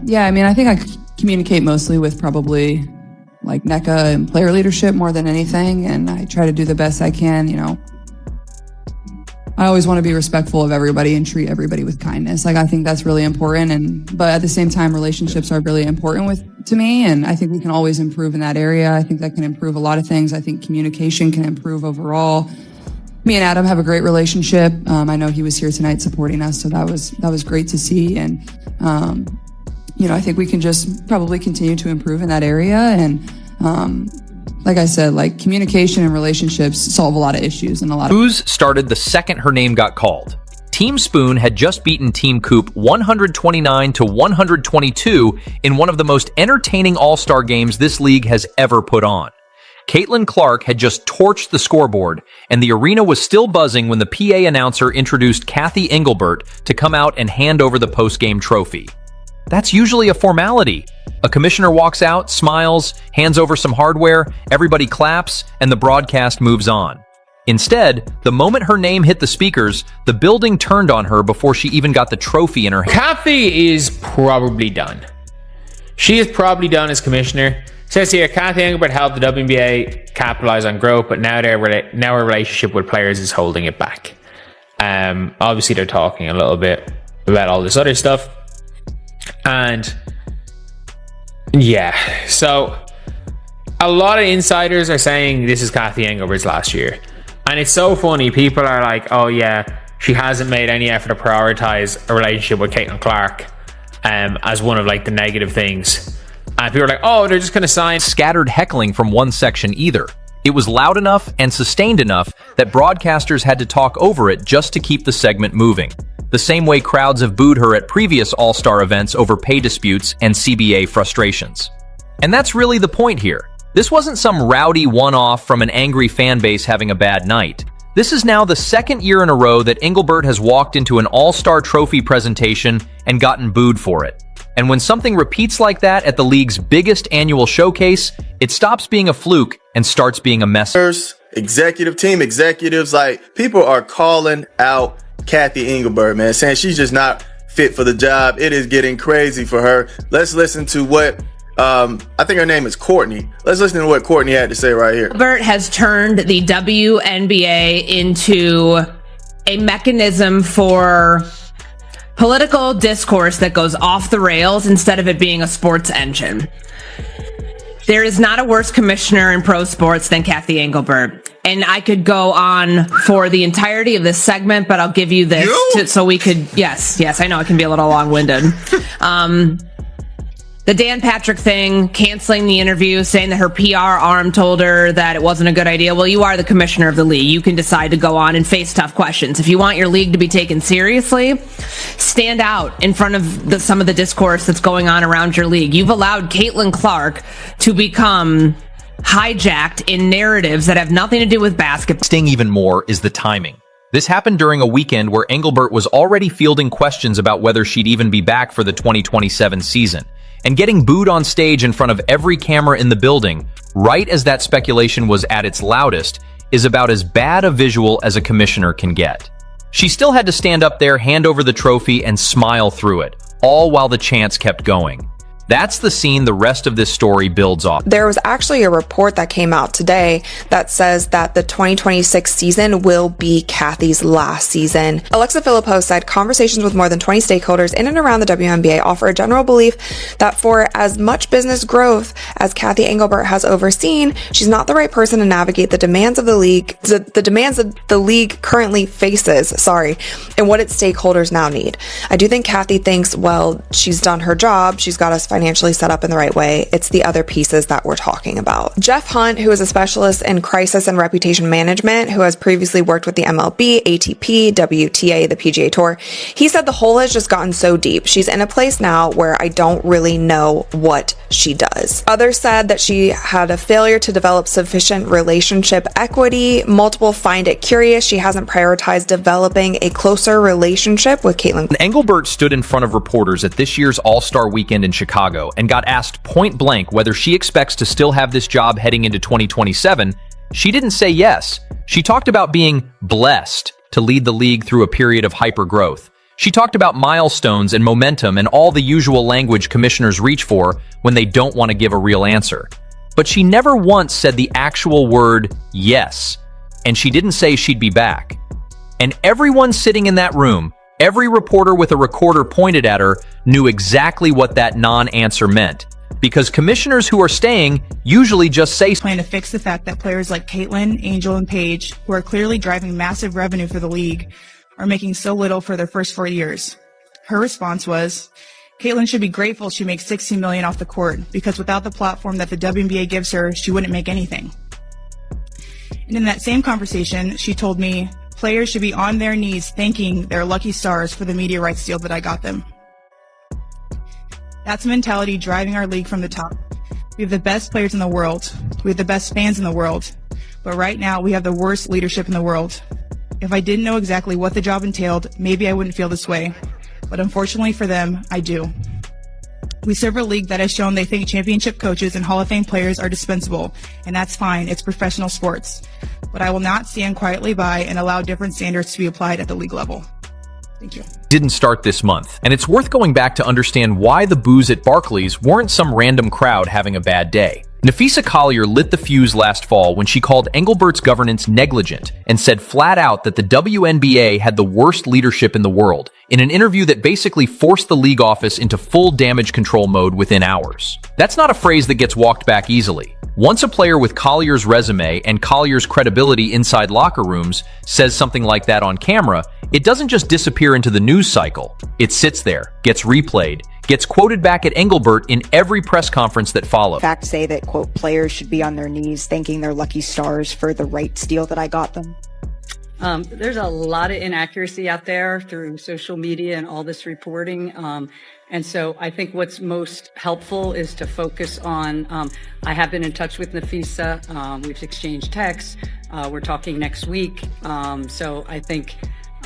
Yeah, I mean, I think I communicate mostly with probably like NECA and player leadership more than anything, and I try to do the best I can, you know. I always want to be respectful of everybody and treat everybody with kindness. Like, I think that's really important, but at the same time, relationships are really important to me, and I think we can always improve in that area. I think that can improve a lot of things. I think communication can improve overall. Me and Adam have a great relationship. I know he was here tonight supporting us, so that was great to see, and you know, I think we can just probably continue to improve in that area. And like I said, like, communication and relationships solve a lot of issues and a lot of... Ooze started the second her name got called. Team Spoon had just beaten Team Coop 129-122 in one of the most entertaining all-star games this league has ever put on. Caitlin Clark had just torched the scoreboard, and the arena was still buzzing when the PA announcer introduced Kathy Engelbert to come out and hand over the post-game trophy. That's usually a formality. A commissioner walks out, smiles, hands over some hardware, everybody claps, and the broadcast moves on. Instead, the moment her name hit the speakers, the building turned on her before she even got the trophy in her hand. Kathy is probably done. She is probably done as commissioner. It says here, Kathy Engelbert helped the WNBA capitalize on growth, but now her relationship with players is holding it back. Obviously, they're talking a little bit about all this other stuff. And yeah, so a lot of insiders are saying this is Kathy Engelbert's last year. And it's so funny. People are like, oh yeah, she hasn't made any effort to prioritize a relationship with Caitlin Clark as one of like the negative things. And people are like, oh, they're just going to sign. Scattered heckling from one section either. It was loud enough and sustained enough that broadcasters had to talk over it just to keep the segment moving. The same way crowds have booed her at previous All-Star events over pay disputes and CBA frustrations. And that's really the point here. This wasn't some rowdy one-off from an angry fan base having a bad night. This is now the second year in a row that Engelbert has walked into an All-Star trophy presentation and gotten booed for it. And when something repeats like that at the league's biggest annual showcase, it stops being a fluke and starts being a mess. Executive team executives, like, people are calling out Kathy Engelbert, man, saying she's just not fit for the job. It is getting crazy for her. Let's listen to what I think her name is Courtney. Let's listen to what Courtney had to say right here. Engelbert has turned the WNBA into a mechanism for political discourse that goes off the rails instead of it being a sports engine. There is not a worse commissioner in pro sports than Kathy Engelbert. And I could go on for the entirety of this segment, but I'll give you this so we could, yes, I know it can be a little long-winded. The Dan Patrick thing, canceling the interview, saying that her PR arm told her that it wasn't a good idea. Well, you are the commissioner of the league. You can decide to go on and face tough questions. If you want your league to be taken seriously, stand out in front of some of the discourse that's going on around your league. You've allowed Caitlin Clark to become hijacked in narratives that have nothing to do with basketball. Sting even more is the timing. This happened during a weekend where Engelbert was already fielding questions about whether she'd even be back for the 2027 season. And getting booed on stage in front of every camera in the building, right as that speculation was at its loudest, is about as bad a visual as a commissioner can get. She still had to stand up there, hand over the trophy, and smile through it, all while the chants kept going. That's the scene the rest of this story builds off. There was actually a report that came out today that says that the 2026 season will be Kathy's last season. Alexa Philippou said conversations with more than 20 stakeholders in and around the WNBA offer a general belief that for as much business growth as Kathy Engelbert has overseen, she's not the right person to navigate the demands of the league, the demands that the league currently faces, and what its stakeholders now need. I do think Kathy thinks, well, she's done her job, she's got us financially set up in the right way. It's the other pieces that we're talking about. Jeff Hunt, who is a specialist in crisis and reputation management, who has previously worked with the MLB, ATP, WTA, the PGA Tour, he said the hole has just gotten so deep. She's in a place now where I don't really know what she does. Others said that she had a failure to develop sufficient relationship equity. Multiple find it curious she hasn't prioritized developing a closer relationship with Caitlin. Engelbert stood in front of reporters at this year's All-Star Weekend in Chicago and got asked point blank whether she expects to still have this job heading into 2027, She didn't say yes. She talked about being blessed to lead the league through a period of hypergrowth. She talked about milestones and momentum and all the usual language commissioners reach for when they don't want to give a real answer. But she never once said the actual word yes, and she didn't say she'd be back. And everyone sitting in that room, every reporter with a recorder pointed at her, knew exactly what that non-answer meant. Because commissioners who are staying usually just say plan to fix the fact that players like Caitlin, Angel, and Paige, who are clearly driving massive revenue for the league, are making so little for their first 4 years. Her response was, Caitlin should be grateful she makes $16 million off the court, because without the platform that the WNBA gives her, she wouldn't make anything. And in that same conversation, she told me, players should be on their knees thanking their lucky stars for the media rights deal that I got them. That's the mentality driving our league from the top. We have the best players in the world. We have the best fans in the world. But right now, we have the worst leadership in the world. If I didn't know exactly what the job entailed, maybe I wouldn't feel this way. But unfortunately for them, I do. We serve a league that has shown they think championship coaches and Hall of Fame players are dispensable, and that's fine. It's professional sports. But I will not stand quietly by and allow different standards to be applied at the league level. Thank you. Didn't start this month, and it's worth going back to understand why the boos at Barclays weren't some random crowd having a bad day. Napheesa Collier lit the fuse last fall when she called Engelbert's governance negligent and said flat out that the WNBA had the worst leadership in the world in an interview that basically forced the league office into full damage control mode within hours. That's not a phrase that gets walked back easily. Once a player with Collier's resume and Collier's credibility inside locker rooms says something like that on camera, it doesn't just disappear into the news cycle. It sits there, gets replayed, gets quoted back at Engelbert in every press conference that follows. Facts say that, quote, players should be on their knees thanking their lucky stars for the rights deal that I got them. There's a lot of inaccuracy out there through social media and all this reporting. And so I think what's most helpful is to focus on, I have been in touch with Napheesa. We've exchanged texts. We're talking next week. So I think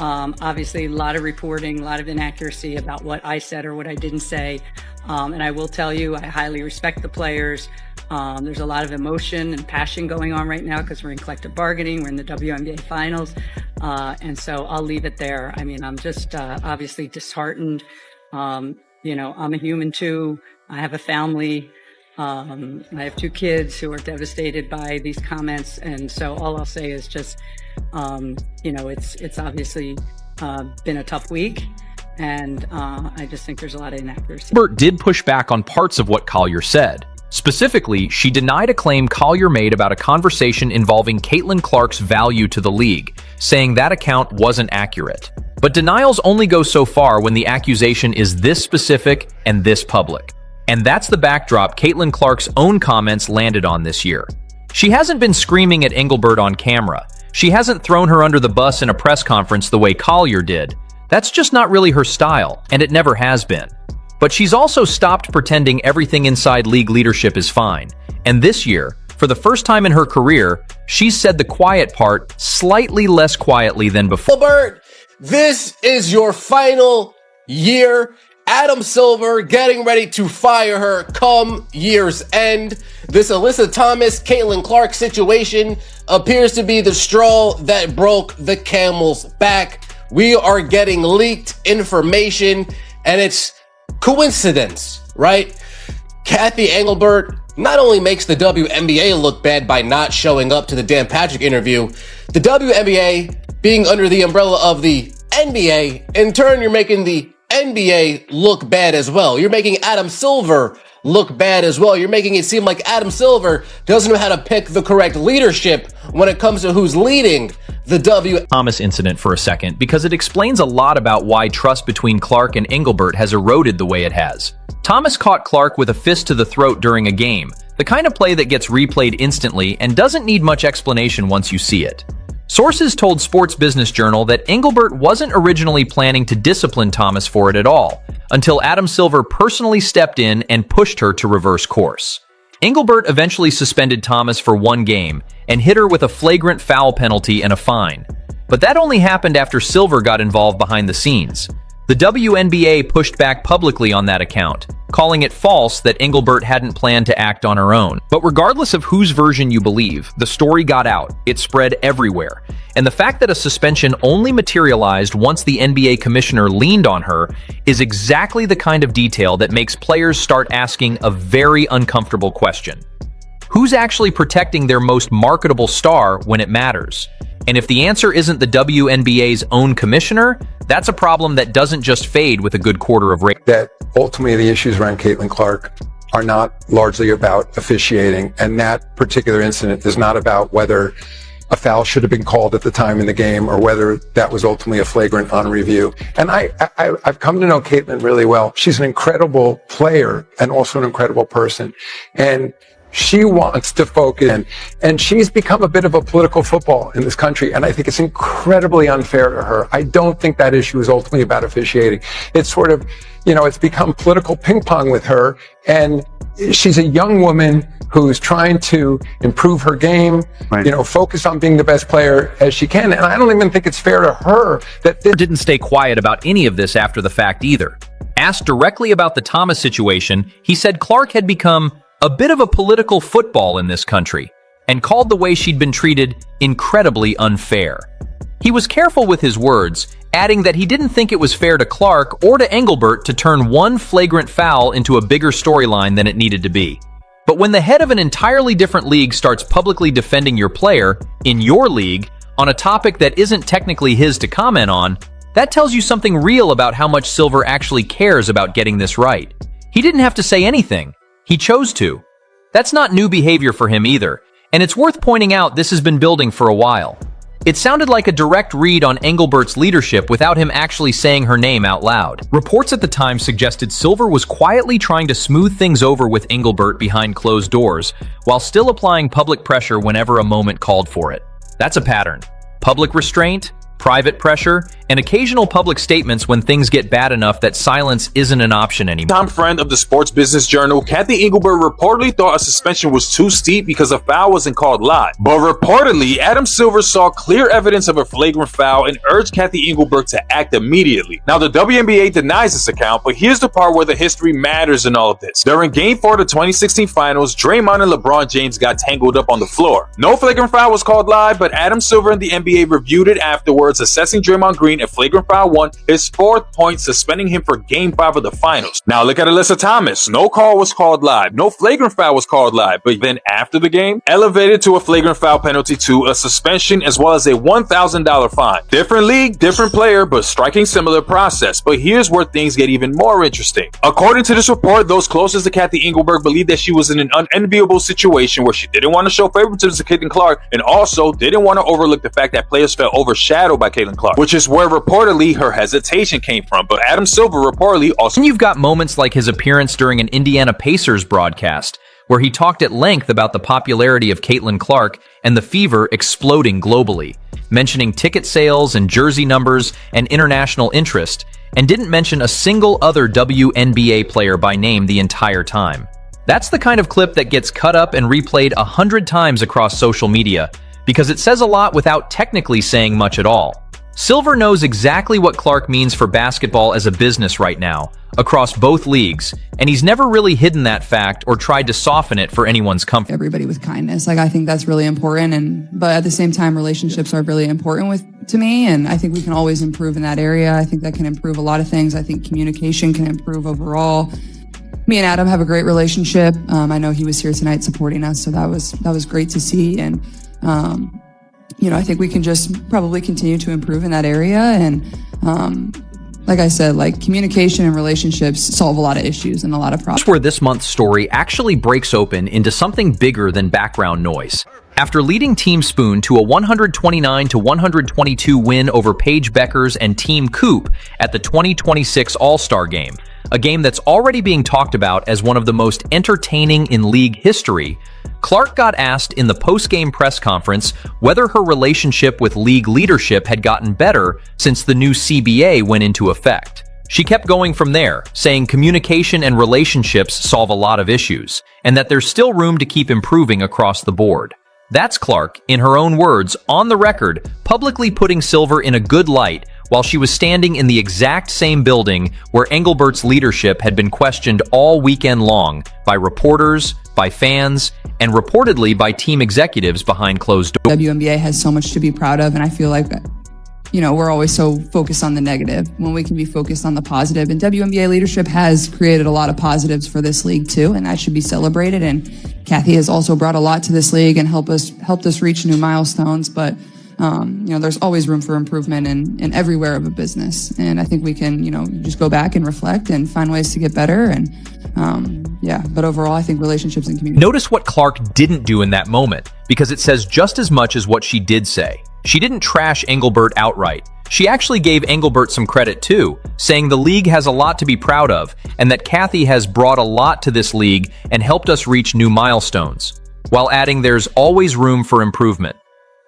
obviously a lot of reporting, a lot of inaccuracy about what I said or what I didn't say. And I will tell you, I highly respect the players. There's a lot of emotion and passion going on right now because we're in collective bargaining. We're in the WNBA finals. And so I'll leave it there. I mean, I'm just obviously disheartened. You know, I'm a human too. I have a family. I have 2 kids who are devastated by these comments. And so all I'll say is just, you know, it's obviously been a tough week. And I just think there's a lot of inaccuracy. Burt did push back on parts of what Collier said. Specifically, she denied a claim Collier made about a conversation involving Caitlin Clark's value to the league, saying that account wasn't accurate. But denials only go so far when the accusation is this specific and this public. And that's the backdrop Caitlin Clark's own comments landed on this year. She hasn't been screaming at Engelbert on camera. She hasn't thrown her under the bus in a press conference the way Collier did. That's just not really her style, and it never has been. But she's also stopped pretending everything inside league leadership is fine. And this year, for the first time in her career, she's said the quiet part slightly less quietly than before. Engelbert, this is your final year. Adam Silver getting ready to fire her come year's end. This Alyssa Thomas, Caitlin Clark situation appears to be the straw that broke the camel's back. We are getting leaked information, and it's coincidence, right? Kathy Engelbert not only makes the WNBA look bad by not showing up to the Dan Patrick interview, the WNBA being under the umbrella of the NBA, in turn, you're making the NBA look bad as well. You're making Adam Silver look bad as well. You're making it seem like Adam Silver doesn't know how to pick the correct leadership when it comes to who's leading the Thomas incident for a second, because it explains a lot about why trust between Clark and Engelbert has eroded the way it has. Thomas caught Clark with a fist to the throat during a game, the kind of play that gets replayed instantly and doesn't need much explanation once you see it. Sources told Sports Business Journal that Engelbert wasn't originally planning to discipline Thomas for it at all, until Adam Silver personally stepped in and pushed her to reverse course. Engelbert eventually suspended Thomas for 1 game and hit her with a flagrant foul penalty and a fine. But that only happened after Silver got involved behind the scenes. The WNBA pushed back publicly on that account, calling it false that Engelbert hadn't planned to act on her own. But regardless of whose version you believe, the story got out. It spread everywhere. And the fact that a suspension only materialized once the NBA commissioner leaned on her is exactly the kind of detail that makes players start asking a very uncomfortable question. Who's actually protecting their most marketable star when it matters? And if the answer isn't the WNBA's own commissioner, that's a problem that doesn't just fade with a good quarter of race. That ultimately the issues around Caitlin Clark are not largely about officiating, and that particular incident is not about whether a foul should have been called at the time in the game or whether that was ultimately a flagrant on review. And I've come to know Caitlin really well. She's an incredible player and also an incredible person. And she wants to focus, and she's become a bit of a political football in this country, and I think it's incredibly unfair to her. I don't think that issue is ultimately about officiating. It's sort of, it's become political ping pong with her, and she's a young woman who's trying to improve her game, right. Focus on being the best player as she can, and I don't even think it's fair to her that this didn't stay quiet about any of this after the fact either. Asked directly about the Thomas situation, he said Clark had become a bit of a political football in this country, and called the way she'd been treated incredibly unfair. He was careful with his words, adding that he didn't think it was fair to Clark or to Engelbert to turn one flagrant foul into a bigger storyline than it needed to be. But when the head of an entirely different league starts publicly defending your player, in your league, on a topic that isn't technically his to comment on, that tells you something real about how much Silver actually cares about getting this right. He didn't have to say anything. He chose to. That's not new behavior for him either, and it's worth pointing out this has been building for a while. It sounded like a direct read on Engelbert's leadership without him actually saying her name out loud. Reports at the time suggested Silver was quietly trying to smooth things over with Engelbert behind closed doors, while still applying public pressure whenever a moment called for it. That's a pattern. Public restraint, private pressure, and occasional public statements when things get bad enough that silence isn't an option anymore. Tom Friend of the Sports Business Journal, Kathy Engelbert reportedly thought a suspension was too steep because a foul wasn't called live. But reportedly, Adam Silver saw clear evidence of a flagrant foul and urged Kathy Engelbert to act immediately. Now, the WNBA denies this account, but here's the part where the history matters in all of this. During Game 4 of the 2016 Finals, Draymond and LeBron James got tangled up on the floor. No flagrant foul was called live, but Adam Silver and the NBA reviewed it afterwards, assessing Draymond Green a flagrant foul won his 4th point, suspending him for Game 5 of the Finals. Now look at Alyssa Thomas. No call was called live. No flagrant foul was called live, but then after the game, elevated to a flagrant foul penalty to a suspension as well as a $1,000 fine. Different league, different player, but striking similar process. But here's where things get even more interesting. According to this report, those closest to Kathy Engelbert believed that she was in an unenviable situation where she didn't want to show favoritism to Caitlin Clark and also didn't want to overlook the fact that players felt overshadowed by Caitlin Clark, which is where reportedly her hesitation came from. But Adam Silver reportedly also... And you've got moments like his appearance during an Indiana Pacers broadcast, where he talked at length about the popularity of Caitlin Clark and the fever exploding globally, mentioning ticket sales and jersey numbers and international interest, and didn't mention a single other WNBA player by name the entire time. That's the kind of clip that gets cut up and replayed 100 times across social media, because it says a lot without technically saying much at all. Silver knows exactly what Clark means for basketball as a business right now, across both leagues, and he's never really hidden that fact or tried to soften it for anyone's comfort. Everybody with kindness. I think that's really important, but at the same time, relationships are really important to me, and I think we can always improve in that area. I think that can improve a lot of things. I think communication can improve overall. Me and Adam have a great relationship. I know he was here tonight supporting us, so that was great to see, and I think we can just probably continue to improve in that area. And like I said, communication and relationships solve a lot of issues and a lot of problems. That's where this month's story actually breaks open into something bigger than background noise. After leading Team Spoon to a 129-122 win over Paige Beckers and Team Coop at the 2026 All-Star Game, a game that's already being talked about as one of the most entertaining in league history, Clark got asked in the post-game press conference whether her relationship with league leadership had gotten better since the new CBA went into effect. She kept going from there, saying communication and relationships solve a lot of issues, and that there's still room to keep improving across the board. That's Clark, in her own words, on the record, publicly putting Silver in a good light while she was standing in the exact same building where Engelbert's leadership had been questioned all weekend long by reporters, by fans, and reportedly by team executives behind closed doors. WNBA has so much to be proud of, and I feel like, we're always so focused on the negative when we can be focused on the positive. And WNBA leadership has created a lot of positives for this league too, and that should be celebrated. And Kathy has also brought a lot to this league and helped us reach new milestones. But there's always room for improvement in everywhere of a business. And I think we can, just go back and reflect and find ways to get better. And but overall, I think relationships and community. Notice what Clark didn't do in that moment, because it says just as much as what she did say. She didn't trash Engelbert outright. She actually gave Engelbert some credit too, saying the league has a lot to be proud of and that Kathy has brought a lot to this league and helped us reach new milestones, while adding there's always room for improvement.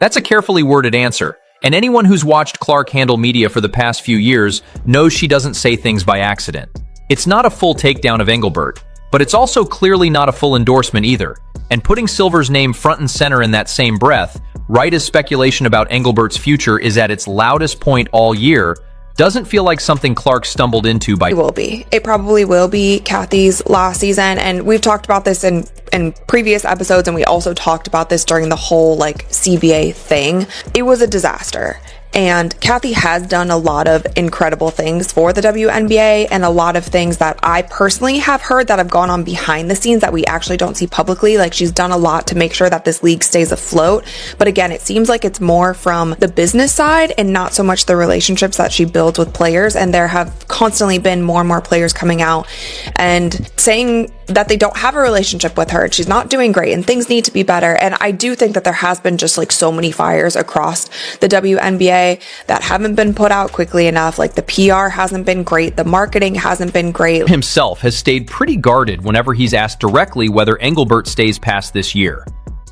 That's a carefully worded answer, and anyone who's watched Clark handle media for the past few years knows she doesn't say things by accident. It's not a full takedown of Engelbert, but it's also clearly not a full endorsement either. And putting Silver's name front and center in that same breath, right as speculation about Engelbert's future is at its loudest point all year, doesn't feel like something Clark stumbled into by— It will be. It probably will be Kathy's last season, and we've talked about this in previous episodes, and we also talked about this during the whole CBA thing. It was a disaster. And Kathy has done a lot of incredible things for the WNBA, and a lot of things that I personally have heard that have gone on behind the scenes that we actually don't see publicly. She's done a lot to make sure that this league stays afloat. But again, it seems like it's more from the business side and not so much the relationships that she builds with players. And there have constantly been more and more players coming out and saying that they don't have a relationship with her. She's not doing great and things need to be better. And I do think that there has been just so many fires across the WNBA that haven't been put out quickly enough. The PR hasn't been great. The marketing hasn't been great. Himself has stayed pretty guarded whenever he's asked directly whether Engelbert stays past this year.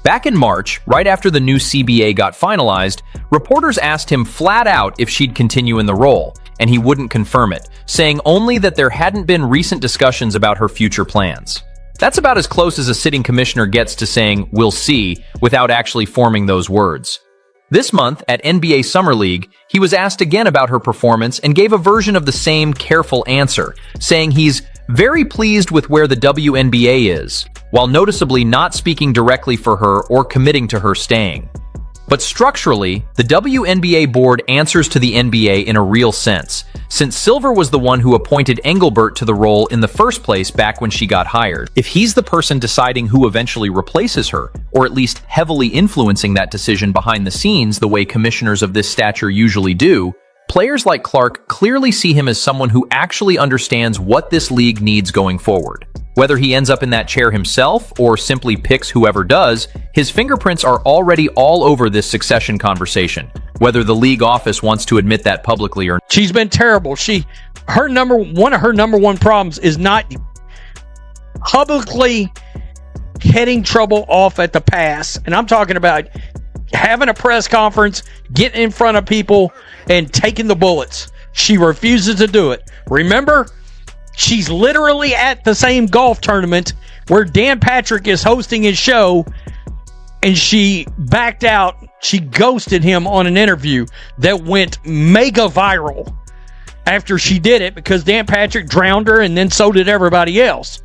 Back in March, right after the new CBA got finalized, reporters asked him flat out if she'd continue in the role, and he wouldn't confirm it, saying only that there hadn't been recent discussions about her future plans. That's about as close as a sitting commissioner gets to saying, "We'll see," without actually forming those words. This month, at NBA Summer League, he was asked again about her performance and gave a version of the same careful answer, saying he's very pleased with where the WNBA is, while noticeably not speaking directly for her or committing to her staying. But structurally, the WNBA board answers to the NBA in a real sense, since Silver was the one who appointed Engelbert to the role in the first place back when she got hired. If he's the person deciding who eventually replaces her, or at least heavily influencing that decision behind the scenes the way commissioners of this stature usually do, players like Clark clearly see him as someone who actually understands what this league needs going forward. Whether he ends up in that chair himself or simply picks whoever does, his fingerprints are already all over this succession conversation, whether the league office wants to admit that publicly or not. She's been terrible. One of her number one problems is not publicly heading trouble off at the pass. And I'm talking about having a press conference, getting in front of people, and taking the bullets. She refuses to do it. Remember? She's literally at the same golf tournament where Dan Patrick is hosting his show, and she backed out. She ghosted him on an interview that went mega viral after she did it because Dan Patrick drowned her, and then so did everybody else.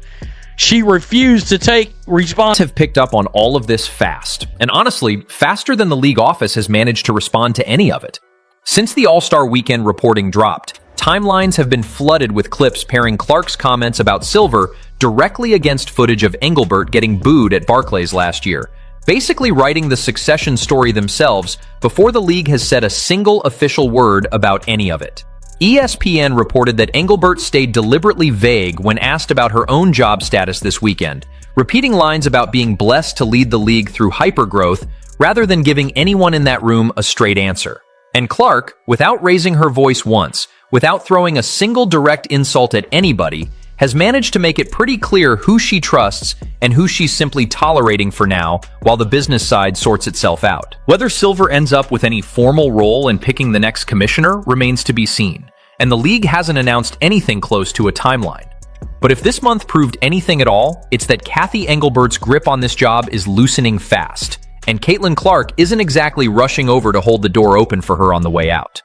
She refused to take responsibility. Have picked up on all of this fast, and honestly, faster than the league office has managed to respond to any of it. Since the All-Star Weekend reporting dropped, timelines have been flooded with clips pairing Clark's comments about Silver directly against footage of Engelbert getting booed at Barclays last year, basically writing the succession story themselves before the league has said a single official word about any of it. ESPN reported that Engelbert stayed deliberately vague when asked about her own job status this weekend, repeating lines about being blessed to lead the league through hypergrowth rather than giving anyone in that room a straight answer. And Clark, without raising her voice once, without throwing a single direct insult at anybody, has managed to make it pretty clear who she trusts and who she's simply tolerating for now while the business side sorts itself out. Whether Silver ends up with any formal role in picking the next commissioner remains to be seen, and the league hasn't announced anything close to a timeline. But if this month proved anything at all, it's that Kathy Engelbert's grip on this job is loosening fast, and Caitlin Clark isn't exactly rushing over to hold the door open for her on the way out.